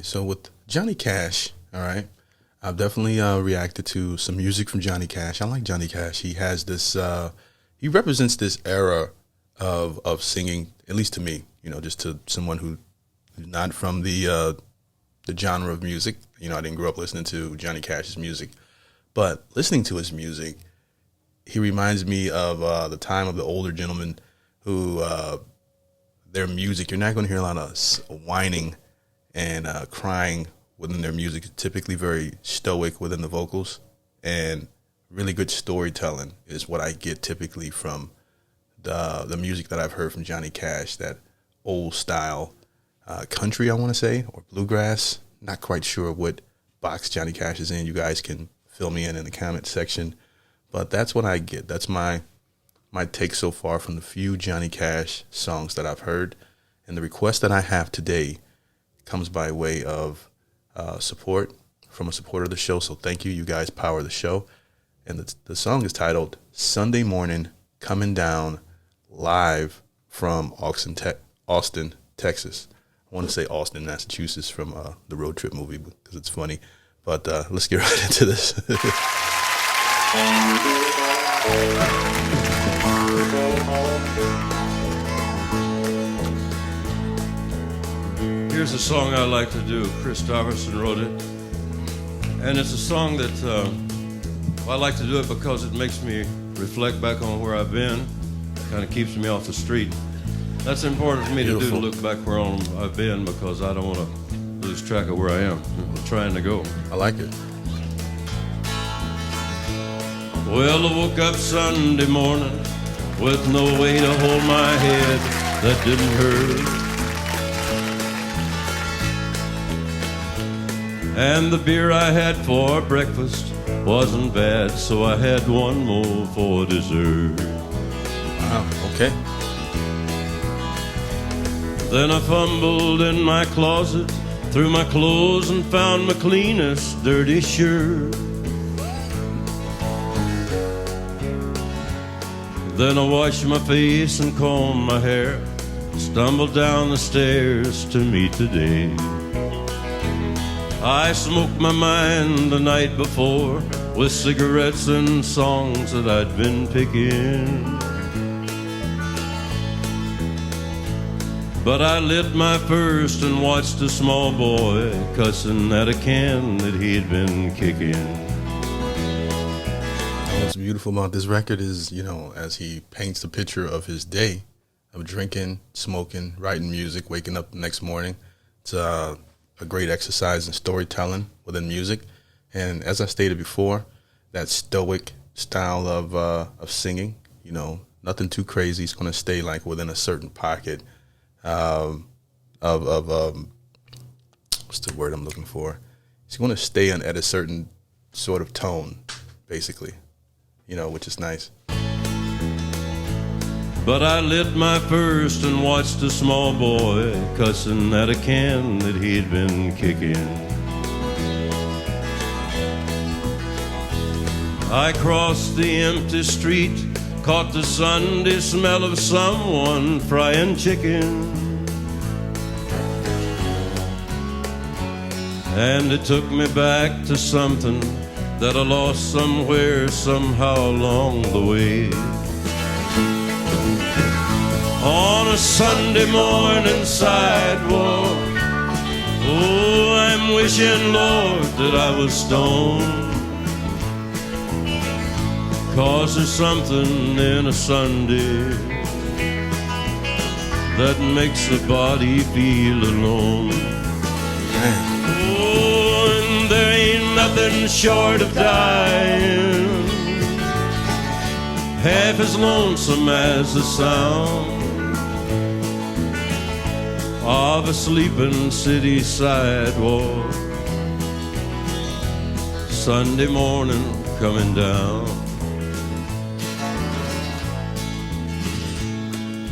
So with Johnny Cash, all right, I've definitely reacted to some music from Johnny Cash. I like Johnny Cash. He has this. He represents this era of singing, at least to me. Just to someone who's not from the genre of music. I didn't grow up listening to Johnny Cash's music, but listening to his music, he reminds me of the time of the older gentlemen who their music. You're not going to hear a lot of whining and crying within their music. It's typically very stoic within the vocals, and really good storytelling is what I get typically from the music that I've heard from Johnny Cash. That old style country, I want to say, or bluegrass. Not quite sure what box Johnny Cash is in. You guys can fill me in the comment section, but that's what I get. That's my take so far from the few Johnny Cash songs that I've heard. And the request that I have today comes by way of support from a supporter of the show. So thank you. You guys power the show. And the song is titled Sunday Morning, Coming Down, live from Austin, Texas. I want to say Austin, Massachusetts from the Road Trip movie because it's funny. But let's get right into this. Here's a song I like to do. Chris Stuyvesant wrote it. And it's a song that I like to do it because it makes me reflect back on where I've been. Kind of keeps me off the street. That's important for me to do, to look back where I've been, because I don't want to lose track of where I am. I'm trying to go. I like it. Well, I woke up Sunday morning with no way to hold my head that didn't hurt. And the beer I had for breakfast wasn't bad, so I had one more for dessert. Wow, okay. Then I fumbled in my closet, through my clothes, and found my cleanest dirty shirt. Then I washed my face and combed my hair, stumbled down the stairs to meet the day. I smoked my mind the night before with cigarettes and songs that I'd been picking. But I lit my first and watched a small boy cussing at a can that he'd been kicking. What's beautiful about this record is, as he paints the picture of his day of drinking, smoking, writing music, waking up the next morning. It's a great exercise in storytelling within music. And as I stated before, that stoic style of singing, nothing too crazy. It's going to stay like within a certain pocket of what's the word I'm looking for? It's going to stay at a certain sort of tone, basically, which is nice. But I lit my first and watched a small boy cussing at a can that he'd been kicking. I crossed the empty street, caught the Sunday smell of someone frying chicken. And it took me back to something that I lost somewhere, somehow along the way. On a Sunday morning sidewalk, oh, I'm wishing, Lord, that I was stoned. 'Cause there's something in a Sunday that makes the body feel alone. Oh, and there ain't nothing short of dying half as lonesome as the sound of a sleeping city sidewalk. Sunday morning coming down.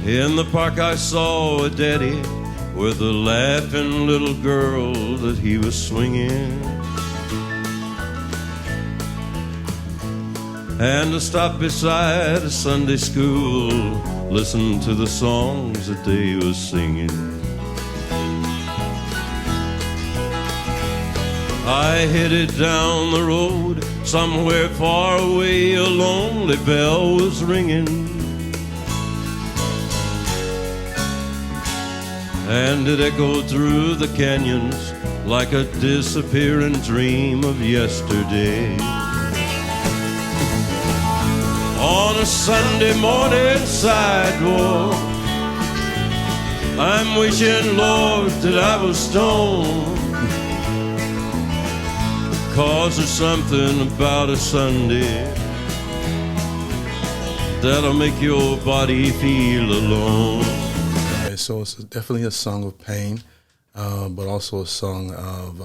In the park I saw a daddy with a laughing little girl that he was swinging. And I stopped beside a Sunday school, listened to the songs that they was singing. I headed down the road. Somewhere far away a lonely bell was ringing, and it echoed through the canyons like a disappearing dream of yesterday. On a Sunday morning sidewalk, I'm wishing, Lord, that I was stoned, 'cause there's something about a Sunday that'll make your body feel alone. Okay, so it's definitely a song of pain, but also a song of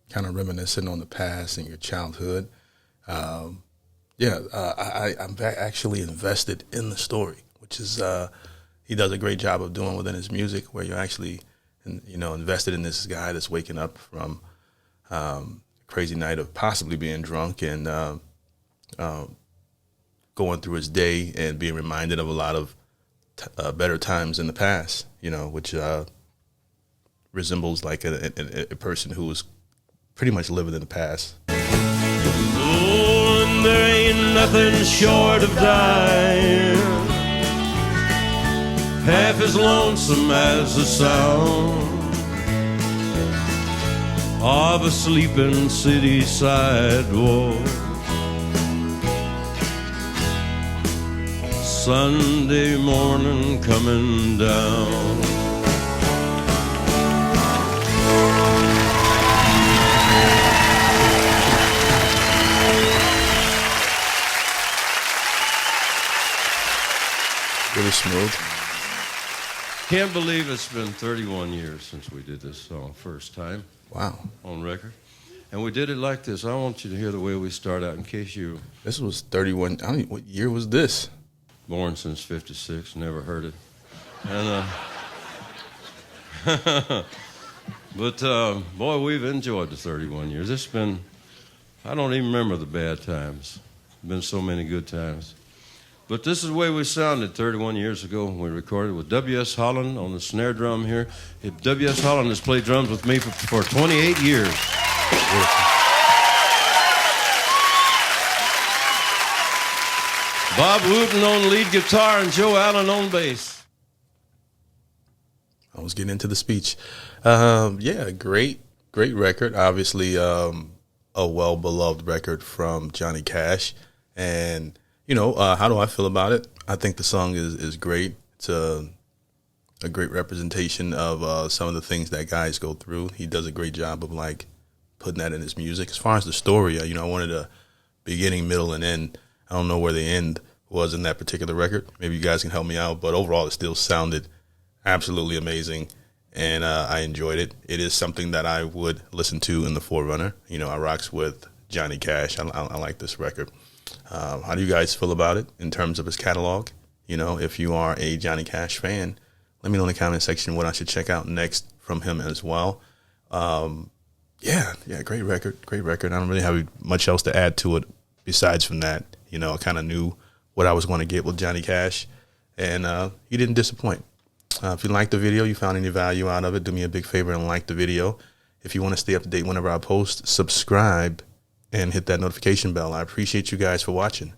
kind of reminiscing on the past and your childhood. I'm actually invested in the story, which is he does a great job of doing within his music, where you're actually, invested in this guy that's waking up from crazy night of possibly being drunk and going through his day and being reminded of a lot of better times in the past, which resembles like a person who was pretty much living in the past. Oh, and there ain't nothing short of dying half as lonesome as the sound of a sleeping city sidewalk. Sunday morning coming down. Really smooth. Can't believe it's been 31 years since we did this song first time. Wow. On record. And we did it like this. I want you to hear the way we start out in case you... This was 31. I don't know, what year was this? Born since 56, never heard it. And but boy, we've enjoyed the 31 years. It's been, I don't even remember the bad times. Been so many good times. But this is the way we sounded 31 years ago when we recorded with W.S. Holland on the snare drum here. W.S. Holland has played drums with me for 28 years. Bob Wooten on lead guitar and Joe Allen on bass. I was getting into the speech. Great record. Obviously, a well-beloved record from Johnny Cash. And, how do I feel about it? I think the song is great. It's a great representation of some of the things that guys go through. He does a great job of, putting that in his music. As far as the story, I wanted a beginning, middle, and end. I don't know where the end was in that particular record. Maybe you guys can help me out. But overall, it still sounded absolutely amazing, and I enjoyed it. It is something that I would listen to in the Forerunner. I rocks with Johnny Cash. I like this record. How do you guys feel about it in terms of his catalog? If you are a Johnny Cash fan, let me know in the comment section what I should check out next from him as well. Great record. I don't really have much else to add to it besides from that. I kind of knew what I was going to get with Johnny Cash, and he didn't disappoint. If you liked the video, you found any value out of it, do me a big favor and like the video. If you want to stay up to date whenever I post, subscribe and hit that notification bell. I appreciate you guys for watching.